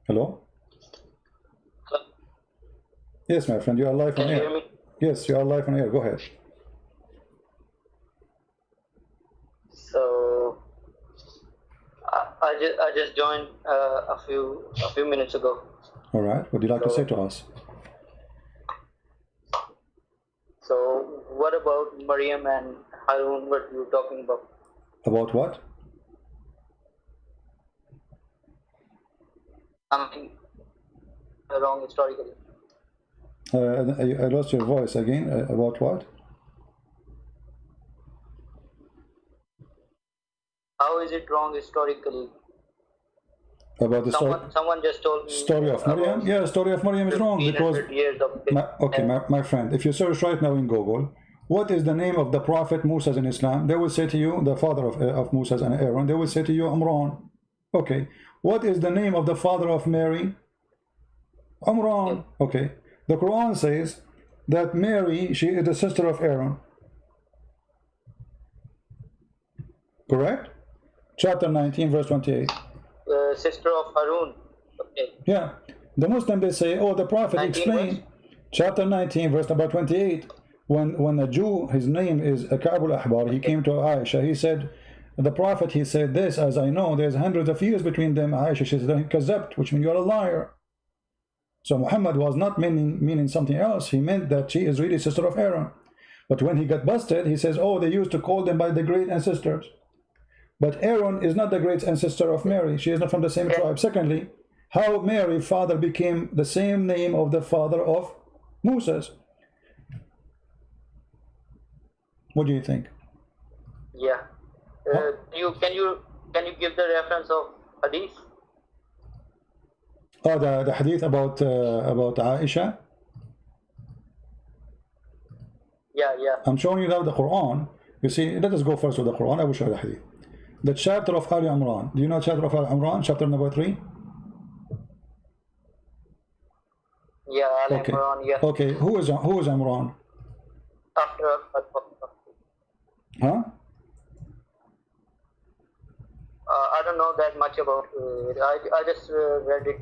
Hello? Yes, my friend, you are live on Can you air. hear me? Yes, you are live on air. Go ahead. So I just joined a few minutes ago. All right. What do you like to say to us? So what about Maryam and Harun? What you talking about? About what? Something wrong historically. I lost your voice again. About what? How is it wrong historically? About the Someone just told me story of Maryam? Yeah, the story of Maryam is wrong because... 1500 years of my friend, if you search right now in Google, what is the name of the prophet Moses in Islam? They will say to you, the father of Moses and Aaron, they will say to you, Amran. Okay. What is the name of the father of Mary? Amran. Okay. The Quran says that Mary, she is the sister of Aaron. Correct? Chapter 19, verse 28. sister of Harun. Okay. Yeah. The Muslim, they say, oh, the prophet explained. Chapter 19, verse number 28. When a Jew, his name is Ka'b al-Ahbar, he came to Aisha, he said, the prophet, he said this, as I know, there's hundreds of years between them. Aisha, she said, kazabt, which means you're a liar. So Muhammad was not meaning something else. He meant that she is really sister of Aaron. But when he got busted, he says, oh, they used to call them by the great ancestors. But Aaron is not the great ancestor of Mary. She is not from the same tribe. Secondly, how Mary's father became the same name of the father of Moses. What do you think? Yeah. Can you give the reference of hadith? Oh, the hadith about Aisha. Yeah. I'm showing you now the Quran. You see, let us go first with the Quran. I will show you the hadith. The chapter of Ali Imran. Do you know chapter of Ali Imran? Chapter number 3. Yeah, Ali okay. Imran. Yeah. Okay. Who is Imran? After. Huh? I don't know that much about it. I just read it.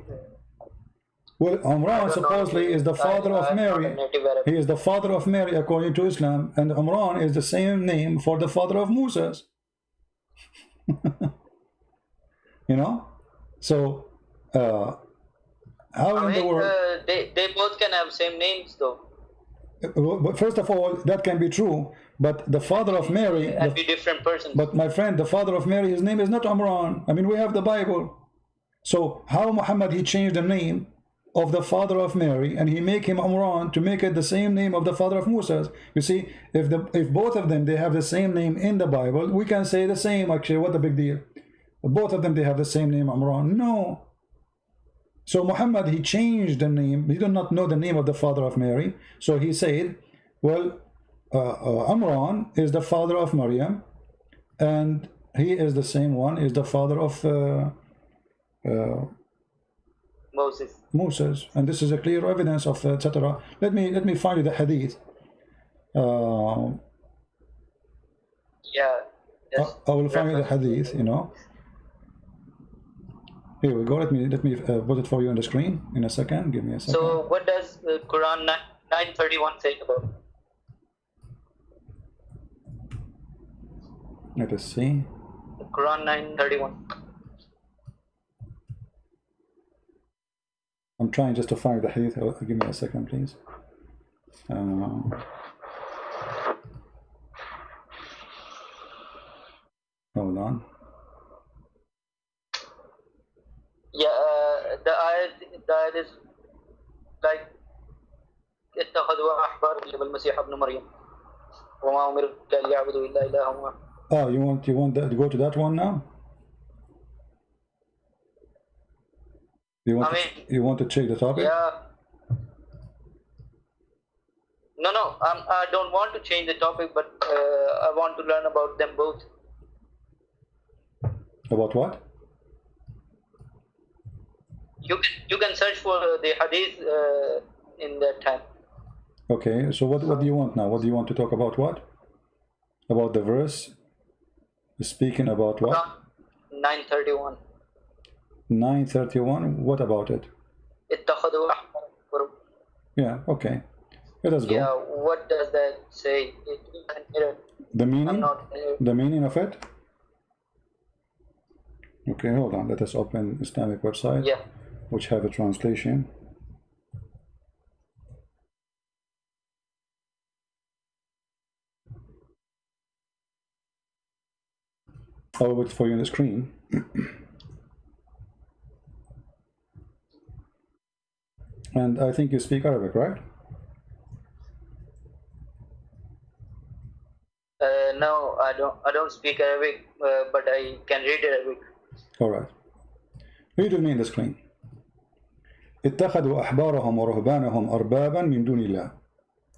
Well, Imran supposedly is the father of Mary. He is the father of Mary according to Islam, and Imran is the same name for the father of Moses. You know, so how in the world? They both can have same names though. But first of all, that can be true, but the father of Mary and be different persons. But my friend, the father of Mary, his name is not Imran. I mean, we have the Bible. So how Muhammad, he changed the name of the father of Mary and he make him Imran to make it the same name of the father of Moses. You see, if both of them, they have the same name in the Bible, we can say the same. Actually, what a big deal. Both of them, they have the same name, Imran. No. So Muhammad, he changed the name. He did not know the name of the father of Mary. So he said, well, Imran is the father of Maryam, and he is the same one, is the father of Moses. And this is a clear evidence of etc. Let me find you the hadith. Yeah. Yes. I will find you the hadith, you know. Here we go. Let me put it for you on the screen in a second. Give me a second. So what does Quran 9:31 say about? Let us see. Quran 9:31. I'm trying just to find the hadith. Give me a second, please. Hold on. Yeah, the ayat is like اتخذوا أحبار بالمسيح ابن مريم وما أمروا إلا ليعبدوا إلا إلها واحد. Oh, you want that, to go to that one now? You want to check the topic? Yeah. No, I don't want to change the topic, but I want to learn about them both. About what? You can search for the hadith in that time. Okay, so what do you want now? What do you want to talk about? What? About the verse? Speaking about what? 9:31. 9:31. What about it? اتخذوا أحبارهم. Yeah, okay. Let us go. Yeah, what does that say? The I'm meaning? not The meaning of it? Okay, hold on. Let us open Islamic website, yeah. which have a translation. I'll wait for you on the screen. And I think you speak Arabic, right? No, I don't speak Arabic, but I can read Arabic. All right. Read with me on the screen. اتخذوا أحبارهم ورهبانهم أربابا من دون الله.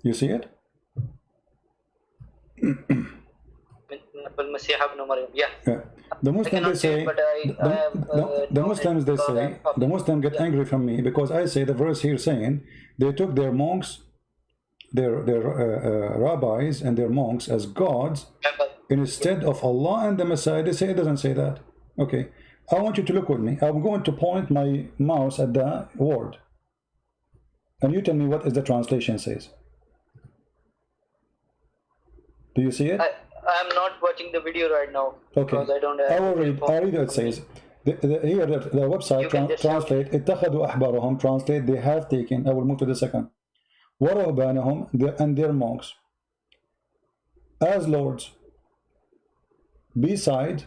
You see it? بالمسيح ابن مريم. Yeah. Yeah. The Muslims they say, the Muslims they say, the Muslims get angry from me because I say the verse here saying they took their monks, their rabbis and their monks as gods instead of Allah and the Messiah. They say it doesn't say that. Okay, I want you to look with me. I'm going to point my mouse at the word, and you tell me what is the translation says. Do you see it? I'm not watching the video right now. Okay. Because I don't have. I will read. I read what it says. Here the website translate. اتخذوا أحبارهم translate. They have taken. I will move to the second. ورهبانهم and their monks as lords beside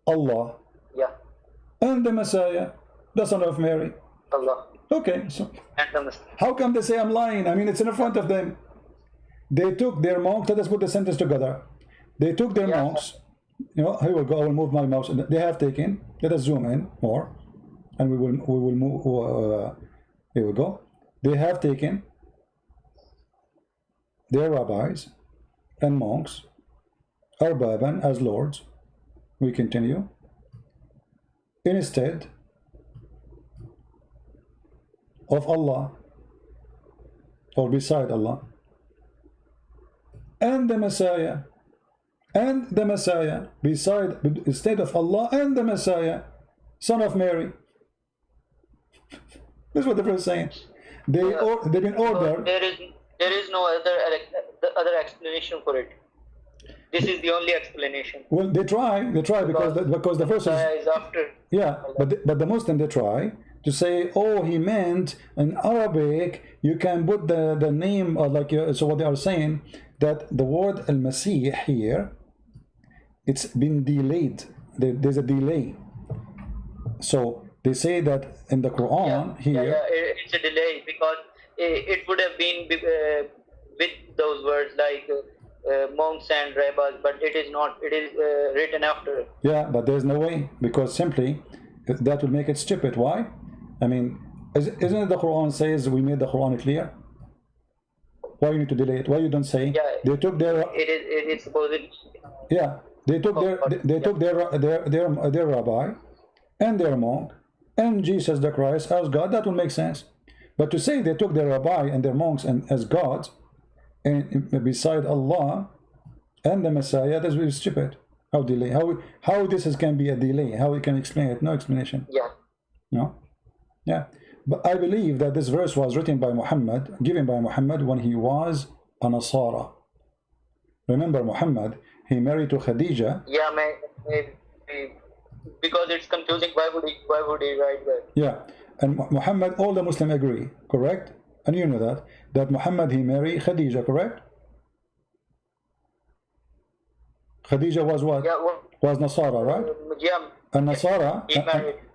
Allah. Yeah. And the Messiah, the son of Mary. Allah. Okay, so And the Messiah. how come they say I'm lying? I mean, it's in front of them. They took their monks. Let us put the sentence together. They took their monks. You know, here we go. I will move my mouse. They have taken. Let us zoom in more, and we will move. Here we go. They have taken their rabbis and monks, arbaban as lords. We continue. Instead of Allah, or beside Allah, and the Messiah, beside, instead of Allah and the Messiah, son of Mary. This is what the verse is saying. They've been ordered. There is no other explanation for it. This is the only explanation. Well, they try because the verse is after. Yeah, but the Muslim they try to say, oh, he meant in Arabic you can put the name like so what they are saying that the word al-Masih here, it's been delayed. There's a delay. So they say that in the Quran here. It's a delay because it would have been with those words like monks and rabbis, but it is not. It is written after. Yeah, but there's no way, because simply that would make it stupid. Why? I mean, isn't it the Quran says we made the Quran clear? Why you need to delay it? Why you don't say they took their? It is supposedly. Yeah, they took their rabbi and their monk and Jesus the Christ as God. That would make sense. But to say they took their rabbi and their monks and as gods and beside Allah and the Messiah, that's really stupid. How delay? How this can be a delay? How we can explain it? No explanation. Yeah. No. Yeah. But I believe that this verse was written by Muhammad, given by Muhammad when he was a Nasara. Remember Muhammad, he married to Khadija. Yeah, maybe because it's confusing. Why would he write that? Yeah, and Muhammad, all the Muslims agree, correct? And you know that Muhammad, he married Khadija, correct? Khadija was what? Yeah, was Nasara, right? Yeah. And Nasara,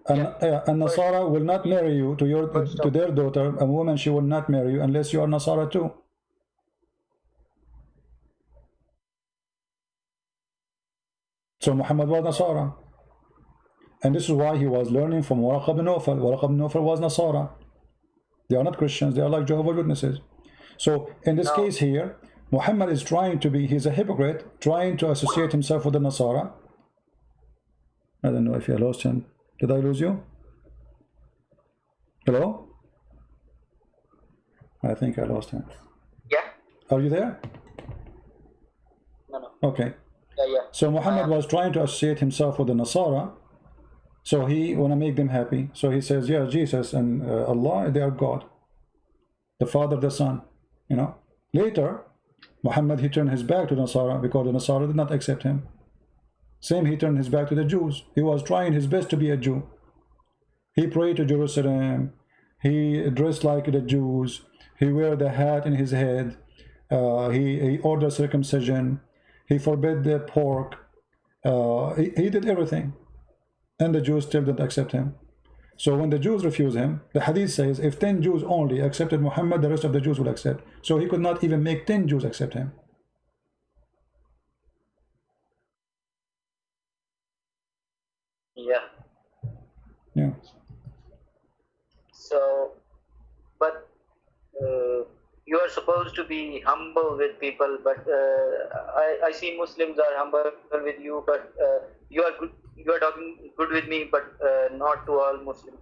and Nasara will not marry you to their daughter. A woman, she will not marry you unless you are Nasara too. So Muhammad was Nasara. And this is why he was learning from Waraq ibn Nawfal. Waraq ibn Nawfal was Nasara. They are not Christians, they are like Jehovah's Witnesses. So in this case here, Muhammad is trying to be, he's a hypocrite, trying to associate himself with the Nasara. I don't know if I lost him. Did I lose you? Hello? I think I lost him. Yeah. Are you there? No. Okay. Yeah. So Muhammad was trying to associate himself with the Nasara, So he want to make them happy. So he says, yeah, Jesus and Allah, they are God, the Father, the Son. You know. Later, Muhammad, he turned his back to the Nasara because the Nasara did not accept him. Same, he turned his back to the Jews. He was trying his best to be a Jew. He prayed to Jerusalem. He dressed like the Jews. He wear the hat in his head. He ordered circumcision. He forbid the pork. He did everything. And the Jews still didn't accept him. So when the Jews refuse him, the hadith says if 10 Jews only accepted Muhammad, the rest of the Jews will accept. So he could not even make 10 Jews accept him. Yeah. Yeah. So, but you are supposed to be humble with people, but I see Muslims are humble with you, but you are talking good with me, but not to all Muslims.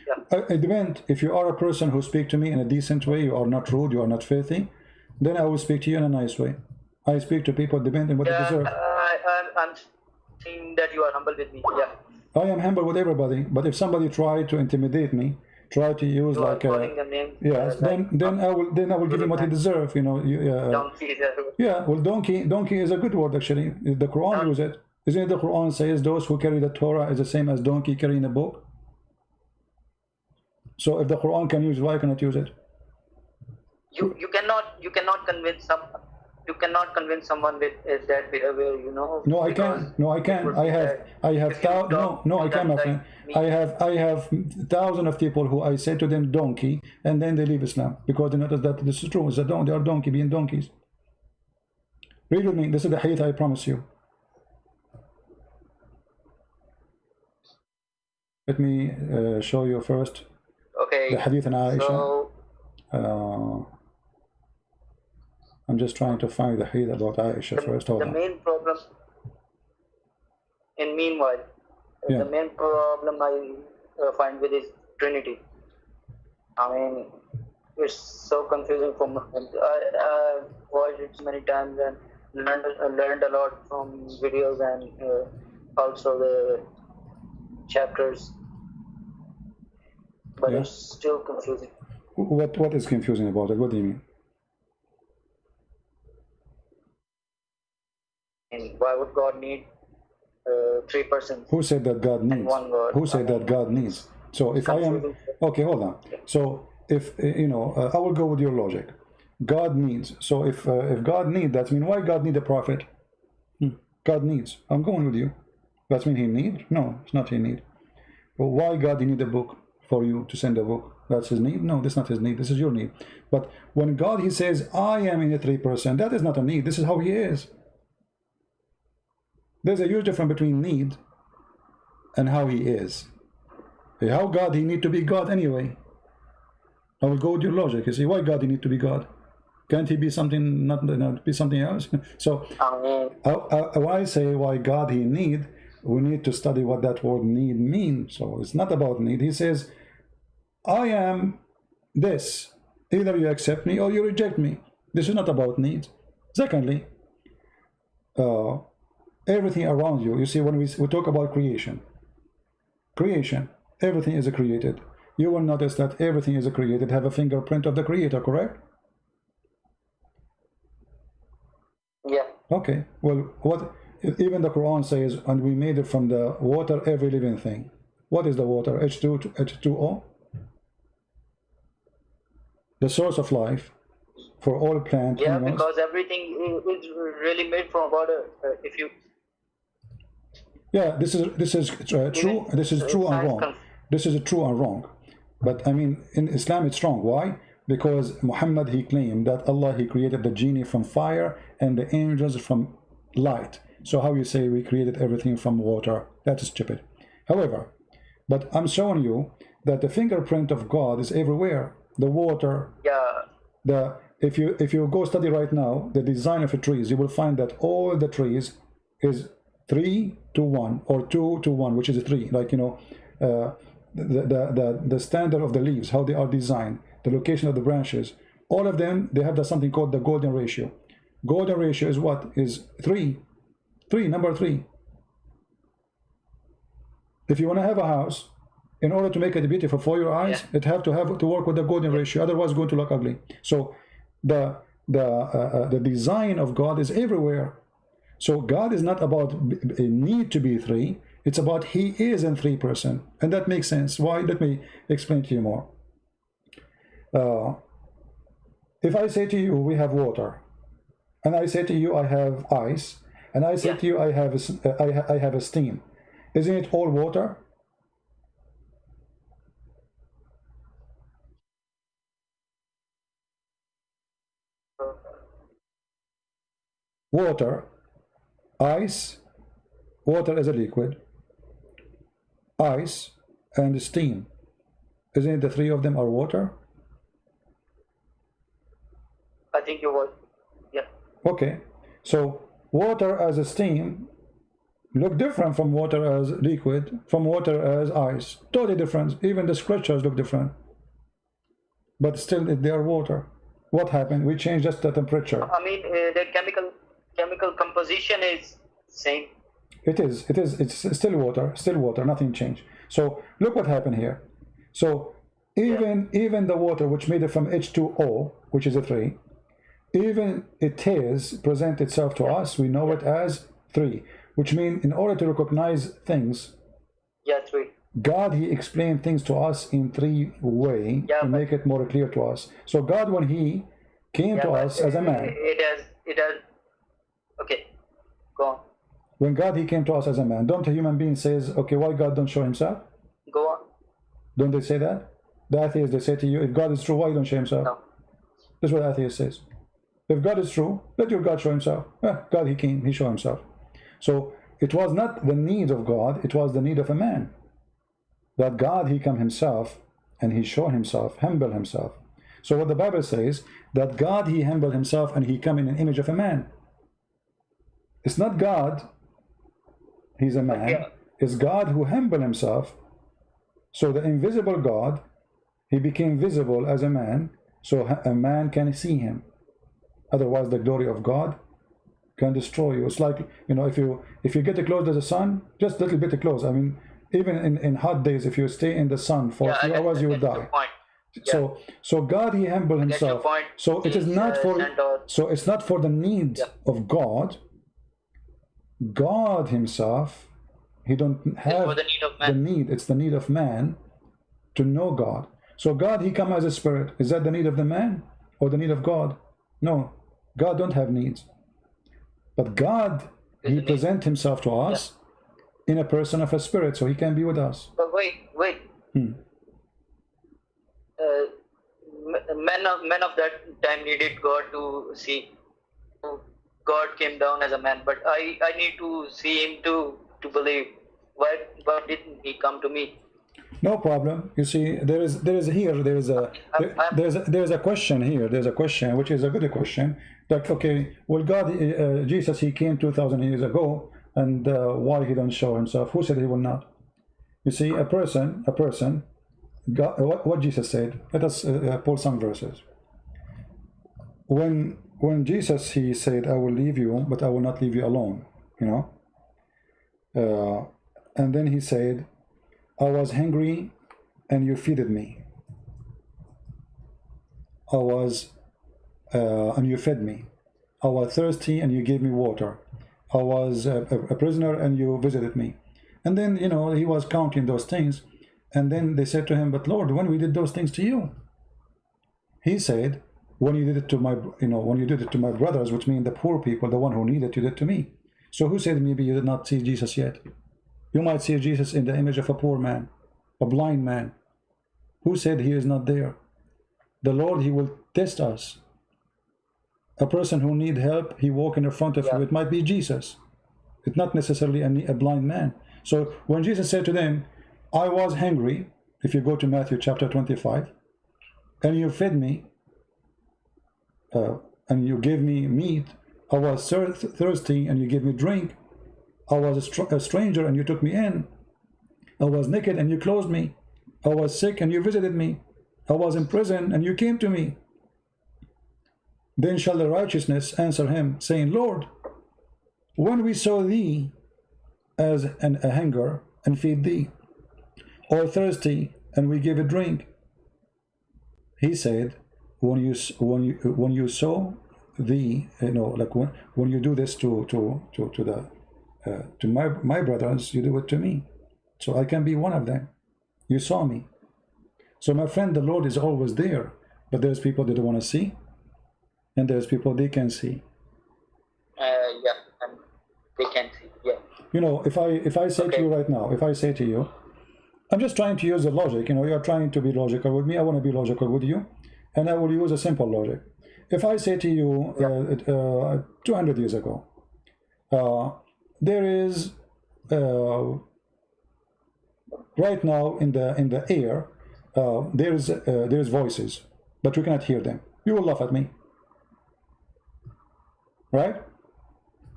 Yeah. It depends. If you are a person who speak to me in a decent way, you are not rude, you are not filthy, then I will speak to you in a nice way. I speak to people depending on what they deserve. I'm seeing that you are humble with me. Yeah. I am humble with everybody, but if somebody try to intimidate me, try to use like yes, then I will give him what he deserves. You know, donkey. Yeah. Well, donkey is a good word actually. The Quran uses it. Isn't it the Quran says those who carry the Torah is the same as donkey carrying a book? So if the Quran can use, why cannot use it? You cannot convince someone with that behavior, you know. No, I can. No, I can. I have my friend. I have thousands of people who I say to them donkey, and then they leave Islam because they notice that this is true. It's they are donkey being donkeys. Read with me. This is the hadith I promise you. Let me show you first. Okay. The hadith in Aisha. So, I'm just trying to find the hadith about Aisha first. Hold the on. main problem, and meanwhile, the main problem I find with is Trinity. I mean, it's so confusing for me. I watched it many times and learned a lot from videos and also the chapters, but it's still confusing. What is confusing about it? What do you mean? And why would God need 3 persons? Who said that God needs? One God. Who said that God needs? So if I am okay, hold on. So if I will go with your logic. God needs. So if God needs, that means why God need a prophet? God needs. I'm going with you. That mean he need? No, it's not he need. But why God he need a book for you to send a book? That's his need? No, that's not his need. This is your need. But when God he says, I am in the 3%, that is not a need. This is how he is. There's a huge difference between need and how he is. How God he need to be God anyway. I will go with your logic. You see, why God he need to be God? Can't he be something, not be something else? So when I say why God he need, we need to study what that word need means. So it's not about need. He says, I am this. Either you accept me or you reject me. This is not about need. Secondly, everything around you. You see, when we talk about creation, everything is created. You will notice that everything is created, have a fingerprint of the creator, correct? Yeah. Okay. Well, what even the Quran says, and we made it from the water, every living thing. What is the water? H2O? The source of life for all plant animals. Because everything is really made from water. If you this is true. This is true and wrong. This is true and wrong. But I mean, in Islam, it's wrong. Why? Because Muhammad he claimed that Allah he created the genie from fire and the angels from light. So how you say we created everything from water? That is stupid. However, but I'm showing you that the fingerprint of God is everywhere. The water. Yeah. If you go study right now the design of the trees, you will find that all the trees is 3 to 1 or 2 to 1, which is 3. Like the standard of the leaves, how they are designed, the location of the branches, all of them they have something called the golden ratio. Golden ratio is what? Is 3. Number 3. If you want to have a house, in order to make it beautiful for your eyes, it have to work with the golden ratio. Otherwise, it's going to look ugly. So the design of God is everywhere. So God is not about a need to be three. It's about He is in 3%, and that makes sense. Why? Let me explain to you more. If I say to you, we have water, and I say to you, I have ice, and I say to you, I have a steam. Isn't it all water? Water, ice, water is a liquid, ice, and steam. Isn't it the three of them are water? I think you were. Yeah. Okay, so water as a steam look different from water as liquid, from water as ice. Totally different. Even the scriptures look different. But still, they are water. What happened? We changed just the temperature. I mean, the chemical composition is same. It's still water, nothing changed. So look what happened here. So even the water which made it from H2O, which is a 3, even it is present itself to us, we know it as 3, which means in order to recognize things, 3. God, He explained things to us in 3 ways to make it more clear to us. So God, when He came to us as a man, it has. Okay, go on. When God, He came to us as a man, don't a human being says, okay, why God don't show Himself? Go on. Don't they say that? The atheists, they say to you, if God is true, why don't show Himself? No. That's what the atheist says. If God is true, let your God show Himself. God, He came, He showed Himself. So it was not the need of God, it was the need of a man. That God, He come Himself, and He showed Himself, humble Himself. So what the Bible says, that God, He humbled Himself, and He come in an image of a man. It's not God, He's a man. It's God who humbled Himself. So the invisible God, He became visible as a man, so a man can see Him. Otherwise, the glory of God can destroy you. It's like, you know, if you get close to the sun, just a little bit close. I mean, even in hot days, if you stay in the sun for a few hours, you will die. So God, He humbled Himself. So it is not for. So it's not for the needs of God. God Himself, He don't have the need. It's the need of man to know God. So God, He come as a spirit. Is that the need of the man or the need of God? No, God don't have needs. But God, He present Himself to us in a person of a spirit, so He can be with us. But wait. Men of that time needed God to see. God came down as a man, but I need to see Him to believe. Why didn't He come to me? No problem. You see, there's a question here. There's a question which is a good question. Like, okay, well, God, Jesus, He came 2,000 years ago, and why He don't show Himself? Who said He will not? You see, a person. God, what Jesus said. Let us pull some verses. When Jesus, He said, I will leave you, but I will not leave you alone, you know. And then He said, I was hungry and you feeded me. And you fed me. I was thirsty and you gave me water. I was a prisoner and you visited me. And then, you know, He was counting those things. And then they said to Him, but Lord, when we did those things to you? He said, when you did it to my brothers, which means the poor people, the one who needed, you did to me. So who said maybe you did not see Jesus yet? You might see Jesus in the image of a poor man, a blind man. Who said He is not there? The Lord, He will test us. A person who need help, He walk in front of you. It might be Jesus. It's not necessarily a blind man. So when Jesus said to them, I was hungry, if you go to Matthew chapter 25, and you fed me, and you gave me meat. I was thirsty and you gave me drink. I was a stranger and you took me in. I was naked and you clothed me. I was sick and you visited me. I was in prison and you came to me. Then shall the righteousness answer him, saying, Lord, when we saw thee as a hunger and feed thee, or thirsty, and we give a drink. He said, when you sow thee, like when you do this to my brothers, you do it to me, so I can be one of them. You saw me. So my friend, the Lord is always there, but there's people that don't want to see, and there's people they can see. Yeah, and they can see. Yeah. If I say to you right now, if I say to you, I'm just trying to use the logic. You're trying to be logical with me. I want to be logical with you, and I will use a simple logic. If I say to you, 200 years ago, there is right now in the air, there's voices, but you cannot hear them. You will laugh at me, right?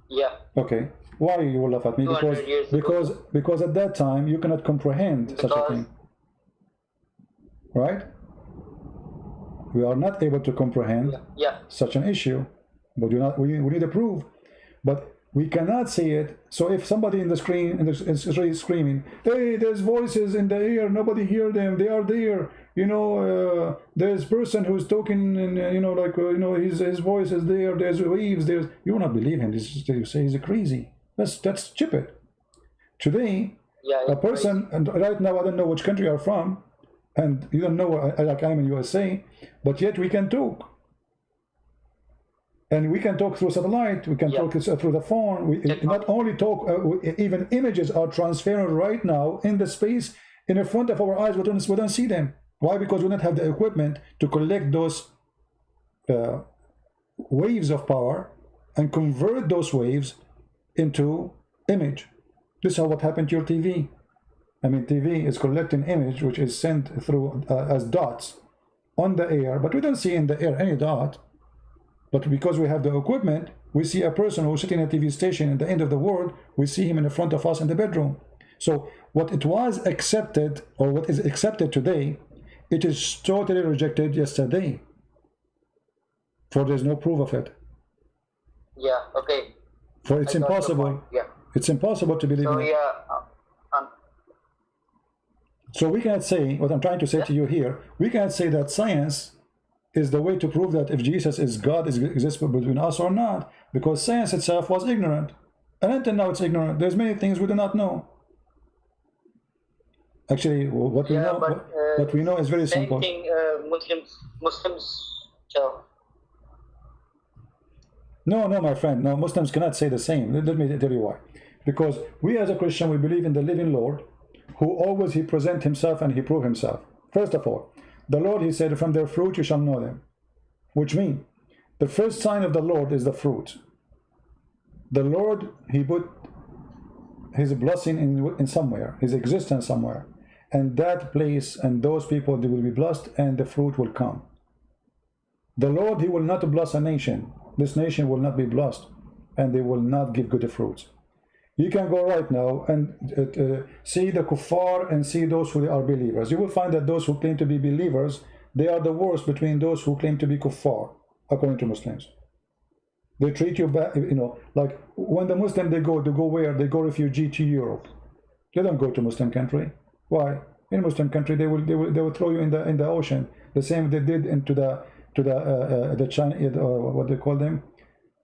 Yeah. Okay. Why you will laugh at me? Because at that time you cannot comprehend such a thing, right? We are not able to comprehend such an issue, but we need a proof, but we cannot see it. So if somebody in the screen is really screaming, "Hey, there's voices in the air, nobody hear them, they are there, there's person who's talking, and his voice is there, there's waves, you will not believe him. You say he's crazy. That's stupid. Today, a person, and right now I don't know which country you're from, and you don't know, like I'm in USA, but yet we can talk. And we can talk through satellite, we can talk through the phone. We not only talk, even images are transferring right now in the space in front of our eyes. We don't see them. Why? Because we don't have the equipment to collect those waves of power and convert those waves into image. This is what happened to your TV. I mean, TV is collecting image which is sent through as dots on the air, but we don't see in the air any dot. But because we have the equipment, we see a person who's sitting at a TV station at the end of the world, we see him in front of us in the bedroom. So what it was accepted, or what is accepted today, it is totally rejected yesterday. For there's no proof of it. Yeah, okay. For it's impossible. Yeah. It's impossible to believe in it. So we cannot say, what I'm trying to say to you here, we cannot say that science is the way to prove that if Jesus is God, exists between us or not, because science itself was ignorant, and until now it's ignorant. There's many things we do not know. Actually, what we know is very simple. Same thing, Muslims tell. No, my friend, no, Muslims cannot say the same. Let me tell you why. Because we as a Christian, we believe in the living Lord, who always he present himself and he prove himself. First of all, the Lord, he said, from their fruit you shall know them. Which means, the first sign of the Lord is the fruit. The Lord, he put his blessing in somewhere, his existence somewhere. And that place and those people, they will be blessed and the fruit will come. The Lord, he will not bless a nation. This nation will not be blessed and they will not give good fruits. You can go right now and see the kuffar and see those who are believers. You will find that those who claim to be believers, they are the worst between those who claim to be kuffar, according to Muslims. They treat you bad, like when the Muslim, they go where? They go refugee to Europe. They don't go to Muslim country. Why? In Muslim country, they will throw you in the ocean. The same they did into the China, what they call them,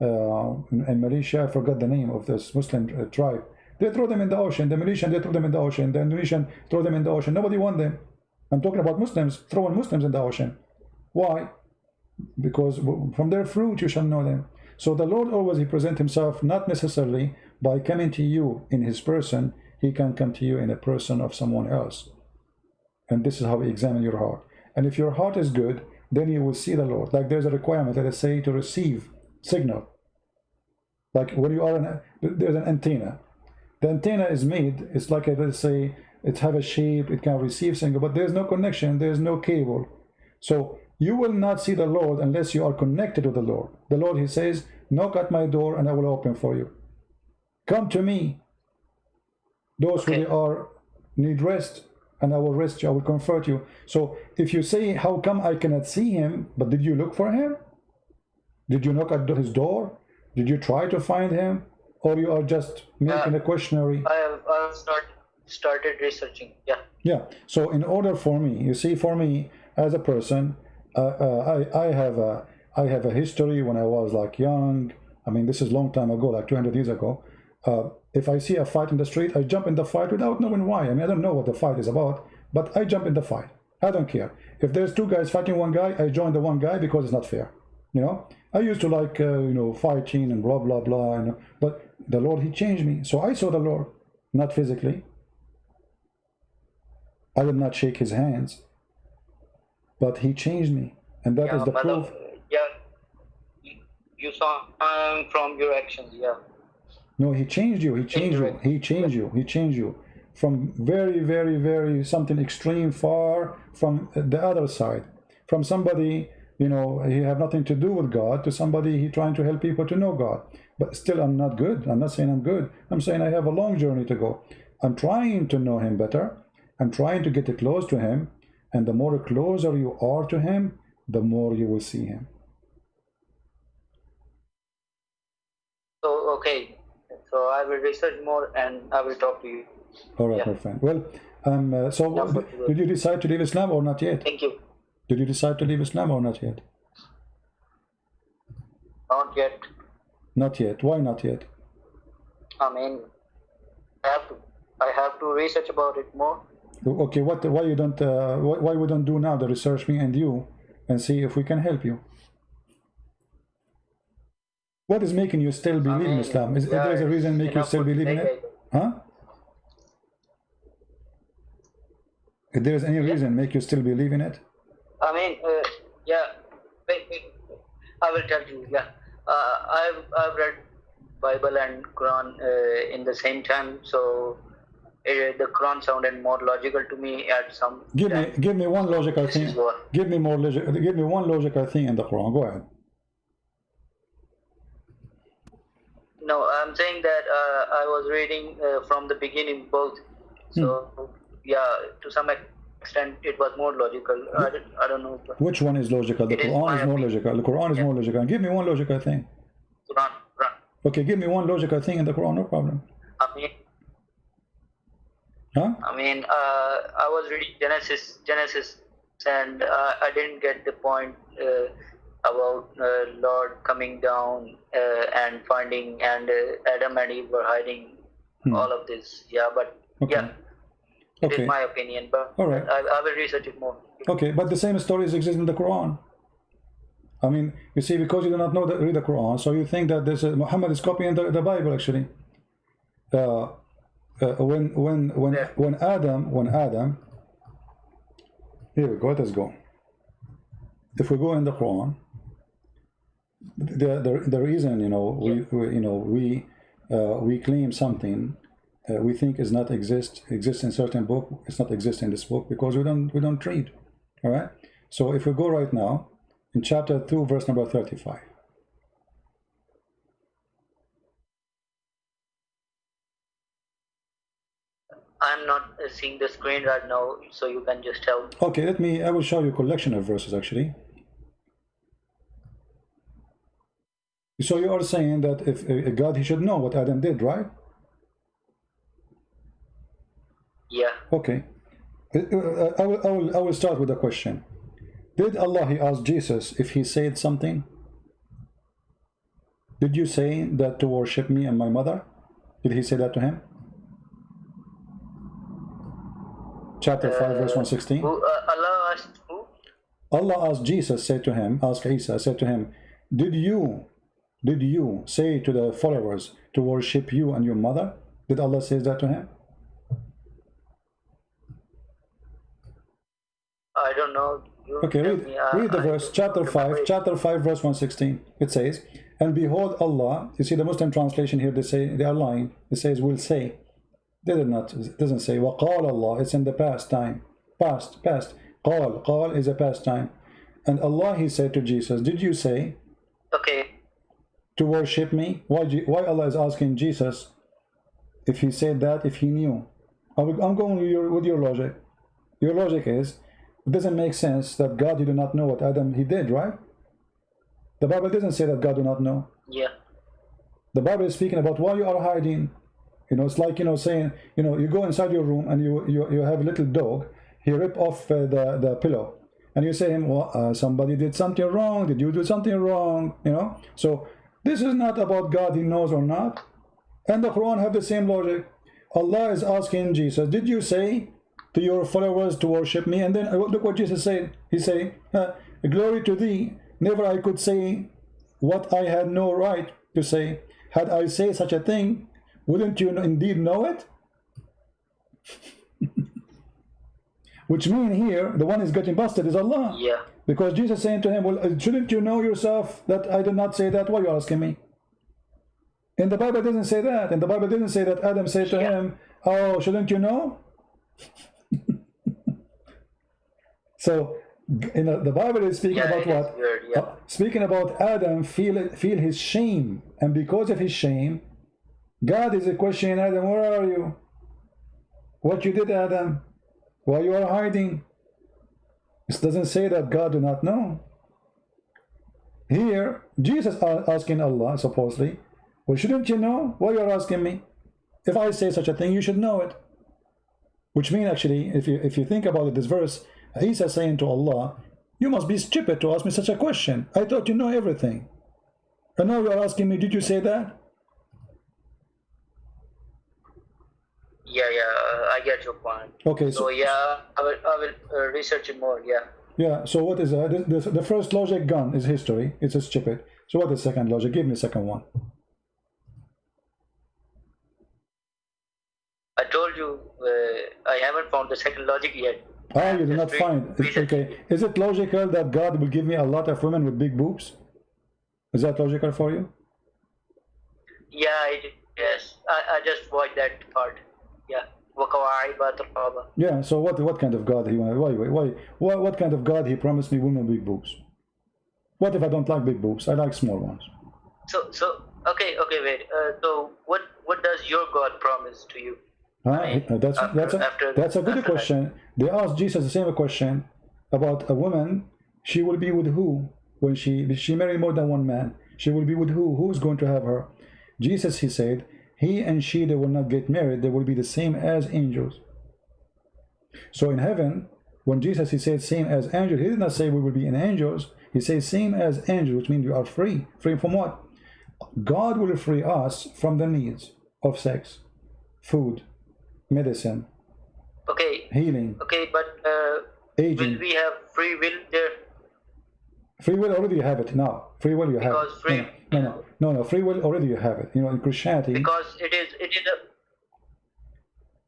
in Malaysia, I forgot the name of this Muslim tribe. They throw them in the ocean. The Malaysian, they throw them in the ocean. The Indonesian throw them in the ocean. Nobody want them. I'm talking about Muslims throwing Muslims in the ocean. Why? Because from their fruit you shall know them. So the Lord always, he present himself not necessarily by coming to you in his person. He can come to you in a person of someone else. And this is how we examine your heart. And if your heart is good, then you will see the Lord. Like there's a requirement that I say to receive signal. Like when you are there's an antenna. The antenna is made, it's like, let's say, it have a shape, it can receive signal, but there's no connection, there's no cable. So you will not see the Lord unless you are connected to the Lord. The Lord, he says, knock at my door and I will open for you. Come to me, those who are need rest, and I will rest you, I will comfort you. So if you say, how come I cannot see him, but did you look for him? Did you knock at his door? Did you try to find him? Or you are just making a questionary? I have started started researching. Yeah. Yeah. So in order for me, you see, for me as a person, I have a history when I was like young. I mean, this is a long time ago, like 200 years ago. If I see a fight in the street, I jump in the fight without knowing why. I mean, I don't know what the fight is about, but I jump in the fight. I don't care. If there's two guys fighting one guy, I join the one guy because it's not fair. You know, I used to like, you know, fighting and blah, blah, blah. You know, but the Lord, he changed me. So I saw the Lord, not physically. I did not shake his hands, but he changed me. And that is the proof. Yeah, you saw from your actions, yeah. No, he changed you. He changed you. He changed you. He changed you from very, very, very something extreme, far from the other side. From somebody, you know, he have nothing to do with God, to somebody he trying to help people to know God. But still, I'm not good. I'm not saying I'm good. I'm saying I have a long journey to go. I'm trying to know him better. I'm trying to get close to him. And the more closer you are to him, the more you will see him. So, okay. So I will research more and I will talk to you. All right, my friend. Well, so did you decide to leave Islam or not yet? Thank you. Did you decide to leave Islam or not yet? Not yet. Not yet. Why not yet? I mean, I have to research about it more. Okay, why you don't? Why we don't do now the research, me and you, and see if we can help you? What is making you still believe in Islam? Is there a reason make you still believe in it? Huh? If there is any reason make you still believe in it? I mean, yeah. Wait. I will tell you. Yeah. I've read Bible and Quran in the same time, so the Quran sounded more logical to me at some. Give me one logical thing. Give me one logical thing in the Quran. Go ahead. No, I'm saying that I was reading from the beginning both. So yeah, to some extent it was more logical. I don't know. Which one is logical? The Quran is more logical. The Quran is more logical. Give me one logical thing. Quran. Okay, give me one logical thing in the Quran. No problem. I mean, I was reading Genesis, and I didn't get the point about Lord coming down and finding, and Adam and Eve were hiding all of this. Yeah, but yeah, it is my opinion. But all right, I will research it more. Okay, but the same stories exist in the Quran. I mean, you see, because you do not know read the Quran, so you think that this Muhammad is copying the Bible actually. When Adam, here we go. Let us go. If we go in the Quran, the reason we claim something we think is not exists in certain book, it's not exist in this book because we don't read. All right. So if we go right now in chapter 2, verse number 35. I'm not seeing the screen right now, so you can just tell. Okay, I will show you a collection of verses actually. So you are saying that if God, he should know what Adam did, right? Yeah. Okay. I will start with a question. Did Allah, he asked Jesus if he said something? Did you say that to worship me and my mother? Did he say that to him? Chapter 5, verse 116. Allah asked who? Allah asked Jesus, said to him, asked Isa, said to him, did you say to the followers to worship you and your mother? Did Allah say that to him? I don't know. Okay, read the verse, chapter 5, verse 116. It says, and behold Allah, you see the Muslim translation here, they are lying. It says, will say. It doesn't say وقال Allah. It's in the past time. Past. قال is a past time. And Allah, he said to Jesus, did you say to worship me? Why Allah is asking Jesus if he said that, if he knew? I'm going with your logic. Your logic is, it doesn't make sense that God, he do not know what Adam he did, right? The Bible doesn't say that God do not know. Yeah. The Bible is speaking about why you are hiding You know, it's like, you know, saying, you know, you go inside your room and you have a little dog. He rip off the pillow, and you say him, well, somebody did something wrong. Did you do something wrong? You know. So this is not about God, he knows or not. And the Quran have the same logic. Allah is asking Jesus, did you say to your followers to worship me? And then look what Jesus said. He said, glory to thee. Never I could say what I had no right to say. Had I say such a thing, wouldn't you indeed know it? Which means here, the one who's getting busted is Allah. Yeah. Because Jesus is saying to him, well, shouldn't you know yourself that I did not say that? Why are you asking me? And the Bible doesn't say that. And the Bible didn't say that Adam said to him, oh, shouldn't you know? So, you know, the Bible is speaking about what? Weird, Speaking about Adam feel his shame. And because of his shame, God is questioning Adam, where are you? What you did, Adam? Why you are hiding? It doesn't say that God do not know. Here, Jesus asking Allah, supposedly, well, shouldn't you know? Why you are asking me? If I say such a thing, you should know it. Which means, actually, if you think about it, this verse, Isa saying to Allah, you must be stupid to ask me such a question. I thought you know everything. And now you are asking me, did you say that? Yeah, I get your point. Okay, so yeah, I will research it more. Yeah. Yeah. So what is that? The first logic gone is history. It's a stupid. So what is the second logic? Give me the second one. I told you I haven't found the second logic yet. Ah, you did not find. Okay. Is it logical that God will give me a lot of women with big boobs? Is that logical for you? Yeah, yes. I just watched that part. Yeah. Yeah, so what kind of God he wanted? Why what kind of God he promised me women with big boobs? What if I don't like big boobs? I like small ones. So okay, wait. So what does your God promise to you? That's a good question. They asked Jesus the same question about a woman. She will be with who when she marry more than one man? She will be with who? Who's going to have her? Jesus, he said, he and she, they will not get married. They will be the same as angels. So in heaven, when Jesus, he said same as angels, he did not say we will be in angels. He says same as angels, which means you are free. Free from what? God will free us from the needs of sex, food, medicine, healing. Okay, but aging. will we have free will there? Free will already you have it now. Free will you have it. No. Free will already you have it. You know, in Christianity. Because it is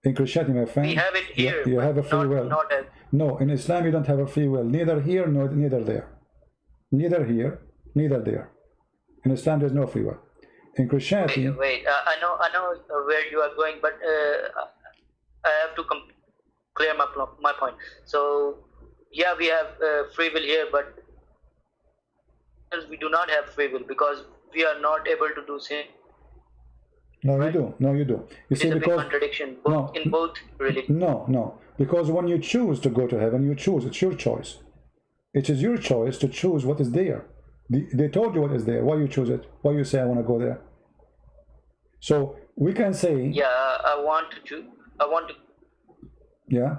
in Christianity, my friend. We have it here. You have a free will. No, in Islam you don't have a free will. Neither here nor neither there. Neither here, neither there. In Islam there's no free will. In Christianity. Wait. I know where you are going, but I have to clear my point. So yeah, we have free will here, but we do not have free will because we are not able to do sin. No, right? You do. You see, it's a because big contradiction in both religions. No, because when you choose to go to heaven, you choose. It's your choice. It is your choice to choose what is there. They told you what is there. Why you choose it? Why you say I want to go there? So we can say. Yeah, I want to. Yeah.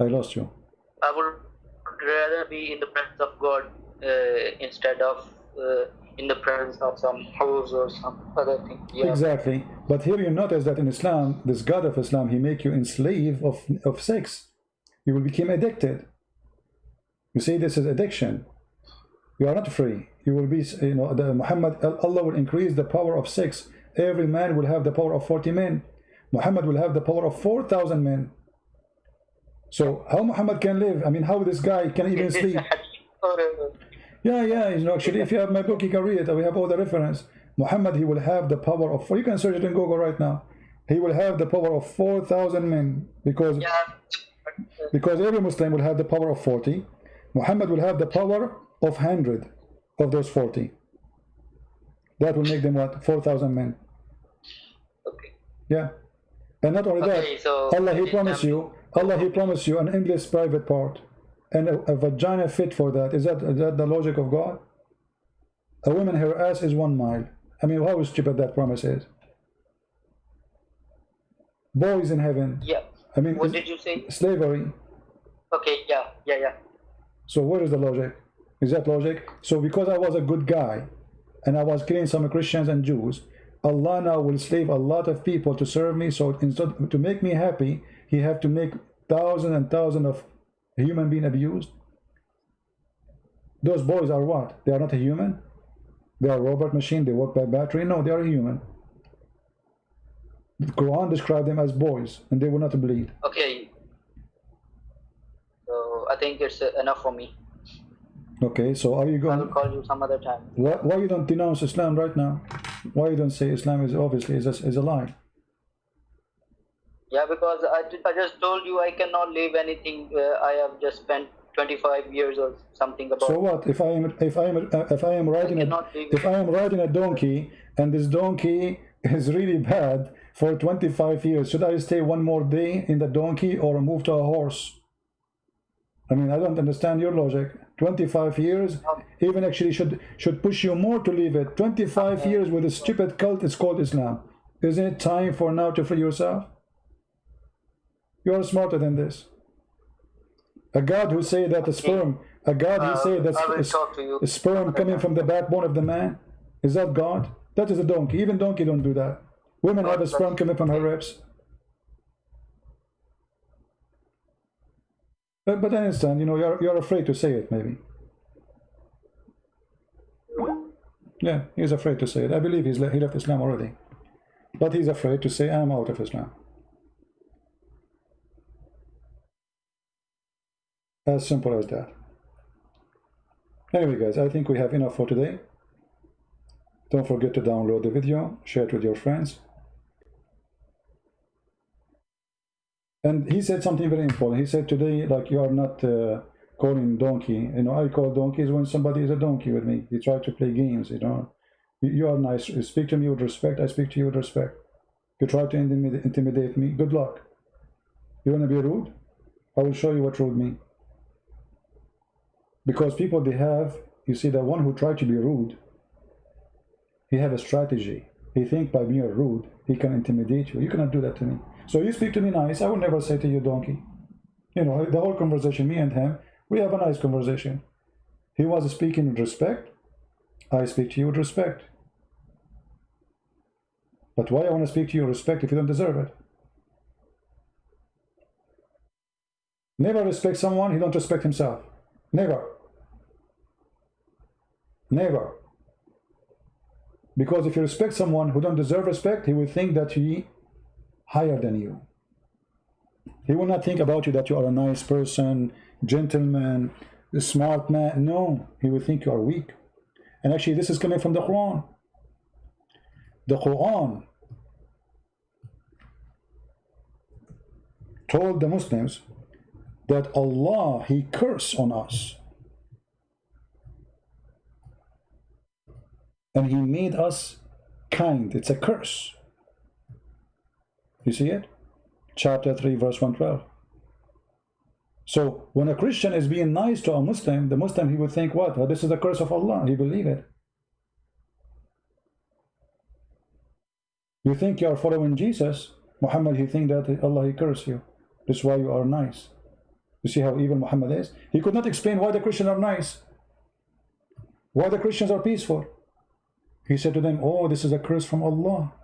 I lost you. I would rather be in the presence of God instead of in the presence of some house or some other thing. Yeah. Exactly. But here you notice that in Islam, this God of Islam, he make you enslaved of sex. You will become addicted. You see, this is addiction. You are not free. You will be, Allah will increase the power of sex. Every man will have the power of 40 men. Muhammad will have the power of 4,000 men. So how Muhammad can live? I mean, how this guy can even sleep? Yeah. Actually, if you have my book, you can read it. We have all the reference. Muhammad, he will have the power of. You can search it in Google right now. He will have the power of 4,000 men because every Muslim will have the power of 40. Muhammad will have the power of 100 of those 40. That will make them what? 4,000 men. Okay. Yeah. And not only that, so Allah, he promised you an endless private part and a vagina fit for that. Is that the logic of God? A woman, her ass is 1 mile. I mean, how stupid that promise is. Boys in heaven. Yeah. I mean, what did you say? Slavery. Okay, yeah. So where is the logic? Is that logic? So because I was a good guy and I was killing some Christians and Jews, Allah now will slave a lot of people to serve me. So instead, to make me happy, He have to make thousands and thousands of human being abused. Those boys are what? They are not a human? They are robot machine, they work by battery? No, they are human. The Quran described them as boys, and they will not bleed. Okay. So I think it's enough for me. Okay, so are you I going? will call you some other time. Why you don't denounce Islam right now? Why you don't say Islam is obviously is a lie? Yeah, because I just told you I cannot leave anything. I have just spent 25 years or something about. So what if I am riding a donkey and this donkey is really bad for 25 years? Should I stay 1 more day in the donkey or move to a horse? I mean, I don't understand your logic. 25 years even actually should push you more to leave it. 25 years with a stupid cult is called Islam. Isn't it time for now to free yourself? You are smarter than this. A God who say that a sperm, a God who say that a sperm coming from the backbone of the man, is that God? That is a donkey. Even donkey don't do that. Women have a sperm coming from her ribs. But I understand, you know, you're afraid to say it, maybe. Yeah, he's afraid to say it. I believe he left Islam already. But he's afraid to say, I'm out of Islam. As simple as that. Anyway, guys, I think we have enough for today. Don't forget to download the video, share it with your friends. And he said something very important. He said today, like, you are not calling donkey. You know, I call donkeys when somebody is a donkey with me. You try to play games, you know. You are nice. You speak to me with respect. I speak to you with respect. You try to intimidate me. Good luck. You want to be rude? I will show you what rude means. Because people, they have, you see, the one who tried to be rude, he have a strategy. He think by being rude, he can intimidate you. You cannot do that to me. So you speak to me nice, I will never say to you donkey. You know, the whole conversation, me and him, we have a nice conversation. He was speaking with respect. I speak to you with respect. But why I want to speak to you with respect if you don't deserve it? Never respect someone, he don't respect himself. Never. Never. Because if you respect someone who don't deserve respect, he will think that he higher than you. He will not think about you that you are a nice person, gentleman, a smart man. No, he will think you are weak. And actually, this is coming from the Quran. The Quran told the Muslims that Allah, He cursed on us. And He made us kind. It's a curse. You see it? Chapter 3, verse 112. So when a Christian is being nice to a Muslim, the Muslim, he would think, what? This is the curse of Allah. He believe it. You think you are following Jesus. Muhammad, he think that Allah, He curse you. That's why you are nice. You see how evil Muhammad is? He could not explain why the Christians are nice. Why the Christians are peaceful. He said to them, oh, this is a curse from Allah.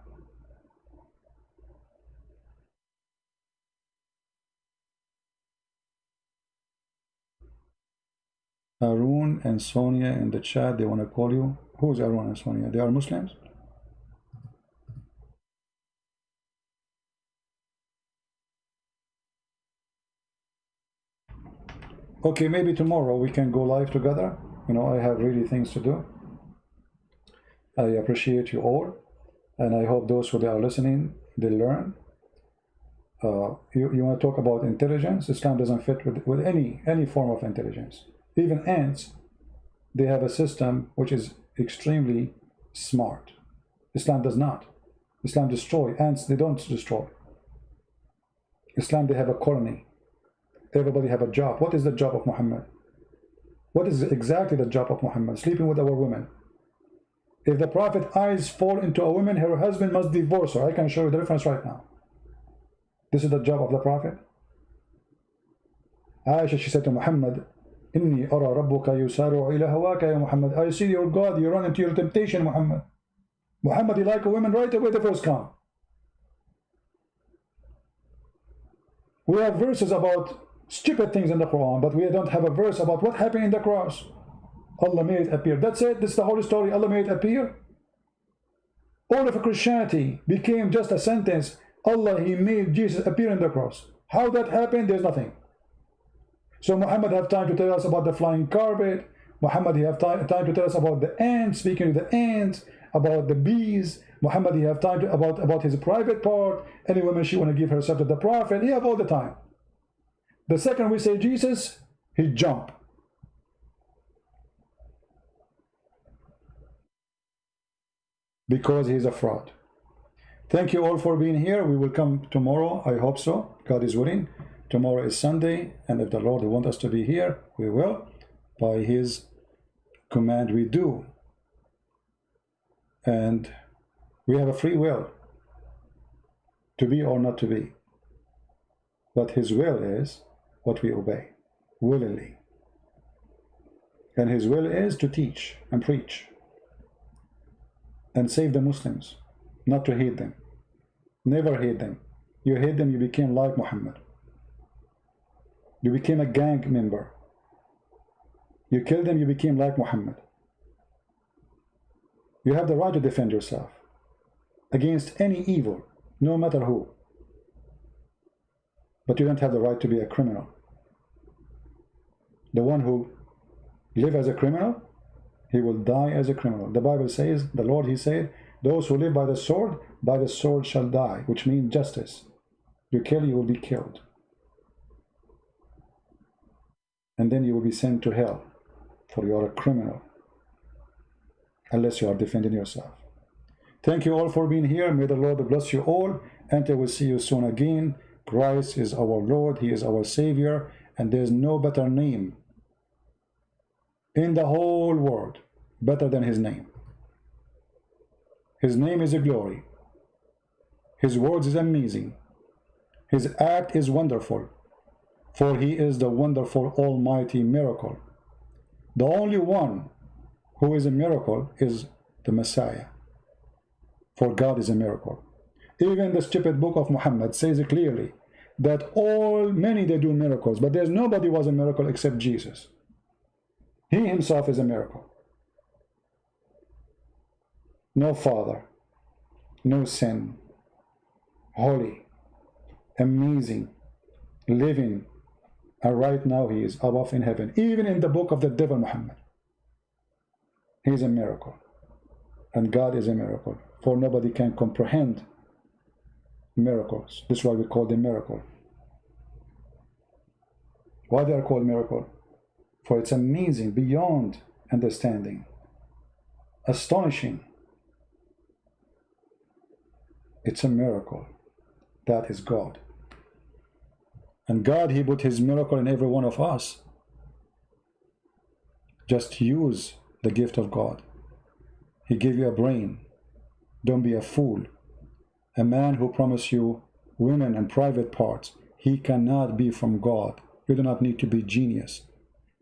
Arun and Sonia in the chat, they want to call you. Who's Arun and Sonia? They are Muslims? Okay, maybe tomorrow we can go live together. You know, I have really things to do. I appreciate you all, and I hope those who are listening, they learn. You want to talk about intelligence? Islam doesn't fit with any form of intelligence. Even ants, they have a system which is extremely smart. Islam does not. Islam destroy. Ants, they don't destroy. Islam, they have a colony. Everybody have a job. What is the job of Muhammad? What is exactly the job of Muhammad? Sleeping with our women. If the Prophet's eyes fall into a woman, her husband must divorce her. I can show you the difference right now. This is the job of the Prophet. Aisha, she said to Muhammad, Inni ara rabbuka yusaru ila hawaka ya Muhammad. I see your God, you run into your temptation, Muhammad. Muhammad, you like a woman right away the first come. We have verses about stupid things in the Quran, but we don't have a verse about what happened in the cross. Allah made it appear. That's it. This is the whole story. Allah made it appear. All of Christianity became just a sentence. Allah, He made Jesus appear in the cross. How that happened, there's nothing. So Muhammad have time to tell us about the flying carpet. Muhammad, he have time to tell us about the ants, speaking to the ants, about the bees. Muhammad, he have time to, about his private part. Any woman she want to give herself to the Prophet. He have all the time. The second we say Jesus, he jump. Because he's a fraud. Thank you all for being here. We will come tomorrow. I hope so. God is willing. Tomorrow is Sunday, and if the Lord wants us to be here, we will. By His command we do. And we have a free will to be or not to be. But His will is what we obey, willingly. And His will is to teach and preach and save the Muslims, not to hate them. Never hate them. You hate them, you became like Muhammad. You became a gang member. You killed them, you became like Muhammad. You have the right to defend yourself against any evil, no matter who. But you don't have the right to be a criminal. The one who lives as a criminal, he will die as a criminal. The Bible says, the Lord, He said, those who live by the sword shall die, which means justice. You kill, you will be killed. And then you will be sent to hell, for you are a criminal, unless you are defending yourself. Thank you all for being here. May the Lord bless you all, and I will see you soon again. Christ is our Lord, He is our Savior, and there is no better name in the whole world better than His name. His name is a glory. His words is amazing. His act is wonderful. For He is the wonderful almighty miracle. The only one who is a miracle is the Messiah. For God is a miracle. Even the stupid book of Muhammad says it clearly that many they do miracles, but there's nobody was a miracle except Jesus. He Himself is a miracle. No father, no sin, holy, amazing, living, and right now He is above in heaven. Even in the book of the devil Muhammad, he is a miracle. And God is a miracle. For nobody can comprehend miracles. This is why we call them miracle. Why they are called miracle? For it's amazing, beyond understanding, astonishing. It's a miracle. That is God. And God, He put His miracle in every one of us. Just use the gift of God. He gave you a brain. Don't be a fool. A man who promised you women and private parts, he cannot be from God. You do not need to be genius.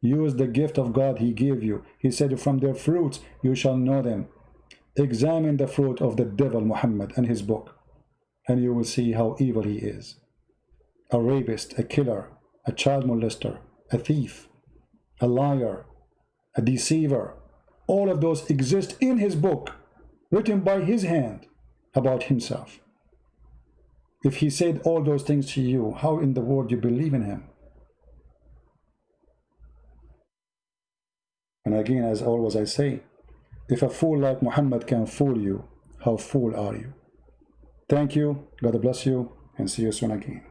Use the gift of God He gave you. He said, from their fruits you shall know them. Examine the fruit of the devil Muhammad and his book, and you will see how evil he is. A rapist, a killer, a child molester, a thief, a liar, a deceiver. All of those exist in his book, written by his hand about himself. If he said all those things to you, how in the world you believe in him? And again, as always I say, if a fool like Muhammad can fool you, how fool are you? Thank you, God bless you, and see you soon again.